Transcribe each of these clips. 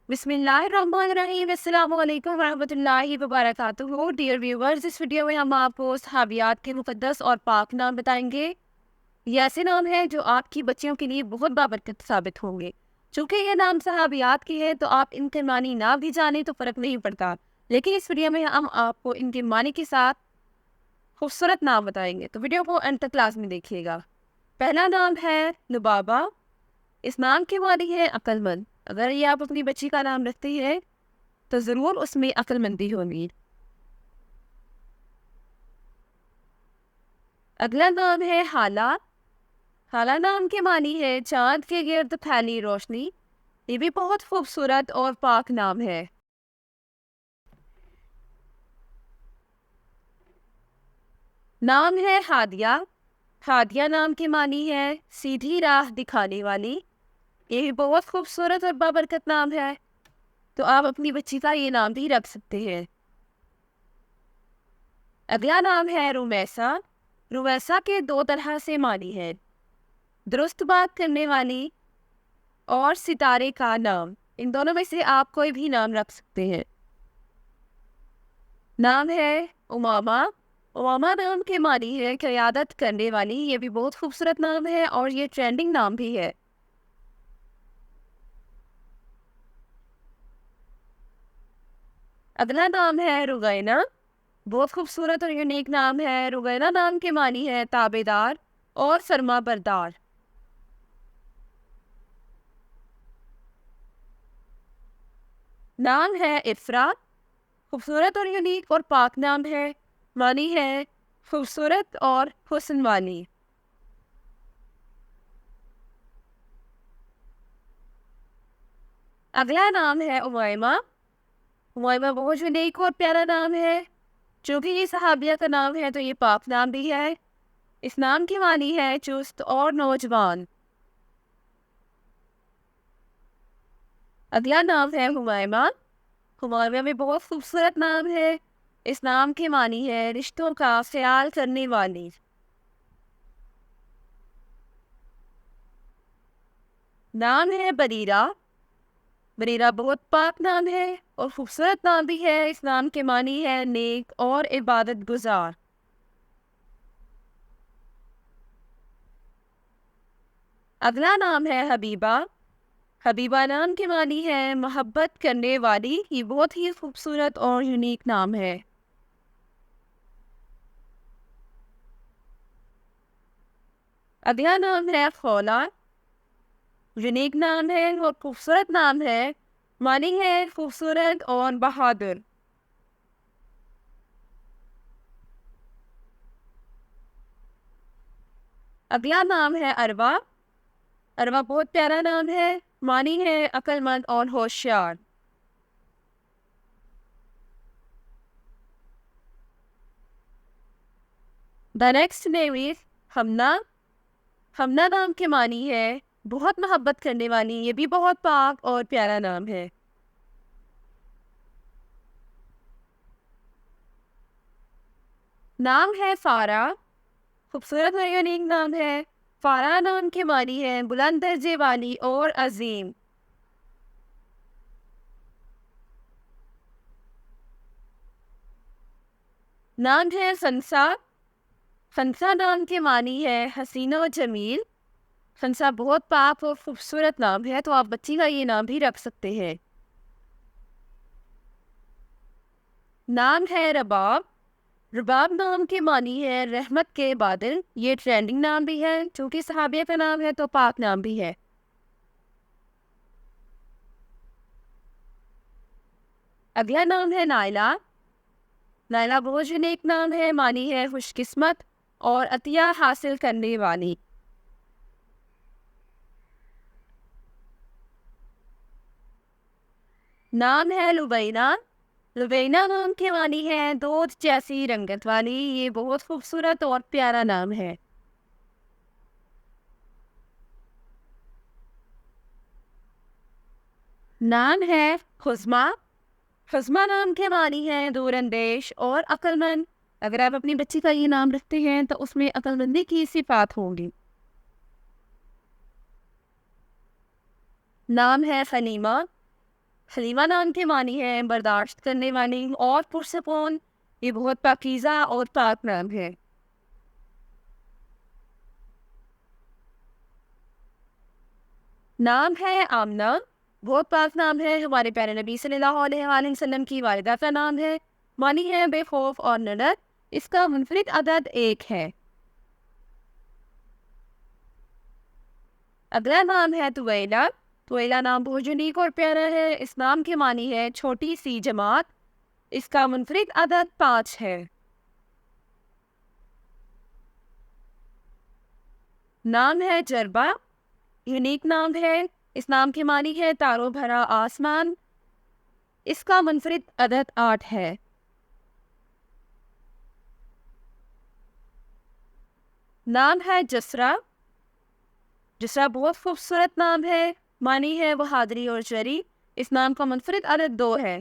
बिस्मिल्लाहिर्रहमानिर्रहीम। अस्सलाम वालेकुम वरहमतुल्लाहि वबरकातुहू। डियर व्यूअर्स, इस वीडियो में हम आपको सहाबियात के मुक़द्दस और पाक नाम बताएंगे। ये ऐसे नाम हैं जो आपकी बच्चियों के लिए बहुत बाबरकत साबित होंगे। चूँकि ये नाम सहाबियात के हैं तो आप इनके मानी ना भी जाने तो फ़र्क नहीं पड़ता, लेकिन इस वीडियो में हम आपको इनके मानी के साथ खूबसूरत नाम बताएंगे, तो वीडियो को एंड तक क्लास में देखिएगा। पहला नाम है लुबाबा। इस नाम के मानी है अक्लमंद। अगर ये आप अपनी बच्ची का नाम रखती है तो ज़रूर उसमें अक्लमंदी होगी। अगला नाम है हाला। हाला नाम के मानी है चांद के गिर्द फैली रोशनी। ये भी बहुत खूबसूरत और पाक नाम है। नाम है हादिया। हादिया नाम के मानी है सीधी राह दिखाने वाली। ये भी बहुत खूबसूरत और बाबरकत नाम है, तो आप अपनी बच्ची का ये नाम भी रख सकते हैं। अगला नाम है रुमैसा। रुमैसा के दो तरह से मानी है, दुरुस्त बात करने वाली और सितारे का नाम। इन दोनों में से आप कोई भी नाम रख सकते हैं। नाम है उमामा। उमामा नाम के मानी है क़यादत करने वाली। ये भी बहुत खूबसूरत नाम है और ये ट्रेंडिंग नाम भी है। अगला नाम है रुगैना। बहुत खूबसूरत और यूनिक नाम है। रुगैना नाम के मानी है ताबेदार और फरमा बरदार। नाम है इफ्रा। खूबसूरत और यूनिक और पाक नाम है। मानी है खूबसूरत और हुस्न वाली। अगला नाम है उमैमा। उमैमा बहुत यूनिक और प्यारा नाम है। चूँकि ये सहाबिया का नाम है तो ये पाक नाम भी है। इस नाम की मानी है चुस्त और नौजवान। अगला नाम है हुमैमा। हुमैमा भी बहुत खूबसूरत नाम है। इस नाम की मानी है रिश्तों का ख्याल करने वाली। नाम है बरीरा। बरीरा बहुत पाक नाम है और खूबसूरत नाम भी है। इस नाम के मानी है नेक और इबादत गुजार। अगला नाम है हबीबा। हबीबा नाम के मानी है मोहब्बत करने वाली। ये बहुत ही खूबसूरत और यूनिक नाम है। अगला नाम है खौला। यूनिक नाम है और खूबसूरत नाम है। मानी है खूबसूरत और बहादुर। अगला नाम है अरवा। अरवा बहुत प्यारा नाम है। मानी है अक्लमंद और होशियार। द नेक्स्ट नेम इज हमना। हमना नाम के मानी है बहुत मोहब्बत करने वाली। ये भी बहुत पाक और प्यारा नाम है। नाम है फारा। खूबसूरत और यूनिक नाम है। फारा नाम के मानी है बुलंद दर्जे वाली और अजीम। नाम है फंसा। फंसा नाम के मानी है हसीना और जमील। फंसा बहुत पाक और खूबसूरत नाम है, तो आप बच्ची का ये नाम भी रख सकते हैं। नाम है रबाब। रबाब नाम के मानी है रहमत के बादल। ये ट्रेंडिंग नाम भी है। चूँकि सहाबिया का नाम है तो पाक नाम भी है। अगला नाम है नायला। नायला बहुत यूनिक नाम है। मानी है खुशकिस्मत और अतिया हासिल करने वाली। नाम है लुबैना। लुबैना नाम की मानी है दूध जैसी रंगत वाली। ये बहुत खूबसूरत और प्यारा नाम है। नाम है खुज़मा। खुज़मा नाम के मानी है दूरंदेश और अक्लमंद। अगर आप अपनी बच्ची का ये नाम रखते हैं तो उसमें अक्लमंदी की सिफात होंगी। नाम है सलीमा। حلیمہ نام کے معنی ہے برداشت کرنے والی اور پرسکون. یہ بہت پاکیزہ اور پاک نام ہے. نام ہے آمنہ. بہت پاک نام ہے. ہمارے پیارے نبی صلی اللہ علیہ وآلہ وسلم کی والدہ کا نام ہے. معنی ہے بے خوف اور نڈر. اس کا منفرد عدد 1 ہے. اگلا نام ہے طویلہ. طویلہ نام بہت یونیک اور پیارا ہے. اس نام کے معنی ہے چھوٹی سی جماعت. اس کا منفرد عدد 5 ہے. نام ہے جربہ. یونیک نام ہے. اس نام کے معنی ہے تاروں بھرا آسمان. اس کا منفرد عدد 8 ہے. نام ہے جسرہ. جسرہ بہت خوبصورت نام ہے. معنی ہے بہادری اور جری. اس نام کا منفرد عدد 2 ہے.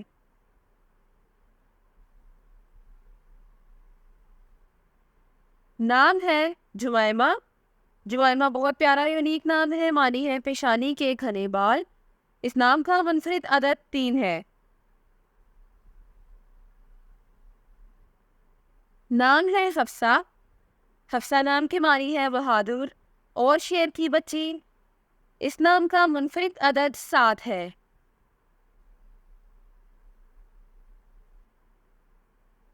نام ہے جمائمہ. جمائمہ بہت پیارا یونیک نام ہے. معنی ہے پیشانی کے گھنے بال. اس نام کا منفرد عدد 3 ہے. نام ہے حفصہ. حفصہ نام کے معنی ہے بہادر اور شیر کی بچی. اس نام کا منفرد عدد 7 ہے.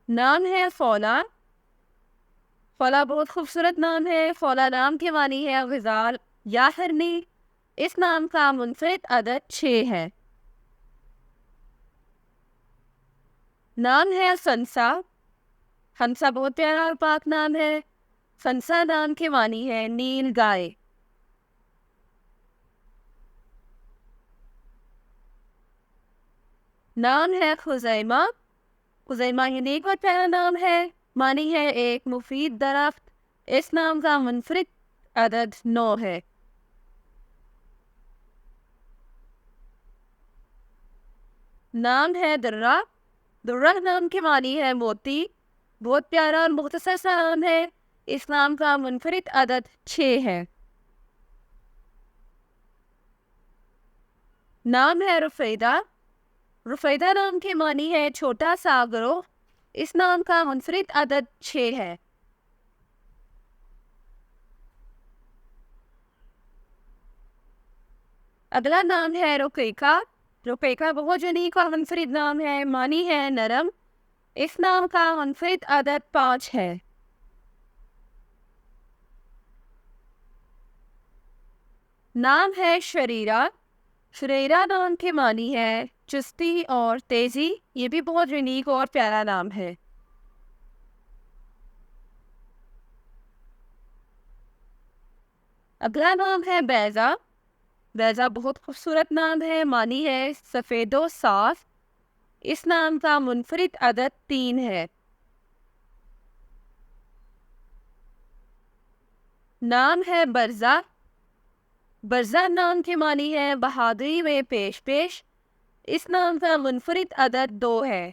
نام ہے فولا. فولا بہت خوبصورت نام ہے. فولا نام کے معنی ہے غزال یا ہرنی. اس نام کا منفرد عدد 6 ہے. نام ہے فنسا. ہنسا بہت پیارا اور پاک نام ہے. فنسا نام کے معنی ہے نیل گائے. نام ہے خزیمہ. خزیمہ یونیک اور پیارا نام ہے. معنی ہے ایک مفید درخت. اس نام کا منفرد عدد 9 ہے. نام ہے درہ. درہ نام کے معنی ہے موتی. بہت پیارا اور مختصر سا نام ہے. اس نام کا منفرد عدد 6 ہے. نام ہے رفیدہ. رفیدہ نام کے معنی ہے چھوٹا سا گروہ. اس نام کا منفرد عدد 6 ہے. اگلا نام ہے رقیقہ. رقیقہ بہت یونیک اور منفرد نام ہے. معنی ہے نرم. اس نام کا منفرد عدد 5 ہے. نام ہے شریرہ. شریرہ نام کے معنی ہے چستی اور تیزی. یہ بھی بہت یونیک اور پیارا نام ہے. اگلا نام ہے بیضہ. بیضہ بہت خوبصورت نام ہے. معنی ہے سفید و صاف. اس نام کا منفرد عدد 3 ہے. نام ہے برزہ. برزہ نام کے معنی ہے بہادری میں پیش پیش. اس نام کا منفرد عدد 2 ہے.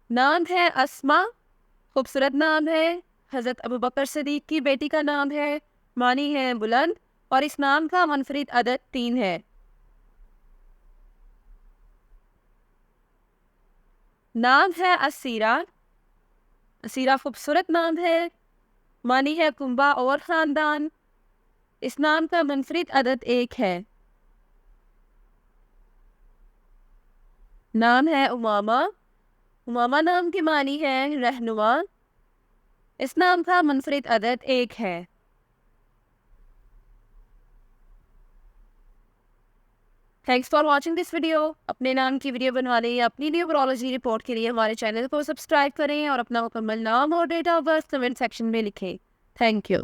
نام ہے اسما. خوبصورت نام ہے. حضرت ابوبکر صدیق کی بیٹی کا نام ہے. معنی ہے بلند اور اس نام کا منفرد عدد 3 ہے. نام ہے اسیرہ. اسیرہ خوبصورت نام ہے. معنی ہے کنبہ اور خاندان. اس نام کا منفرد عدد 1 ہے. نام ہے امامہ. امامہ نام کے معنی ہے رہنما. اس نام کا منفرد عدد 1 ہے. Thanks for watching this video. اپنے نام کی ویڈیو بنوانے یا اپنی نیورولوجی رپورٹ کے لیے ہمارے چینل کو سبسکرائب کریں اور اپنا مکمل نام اور date of birth comment section میں لکھیں. Thank you.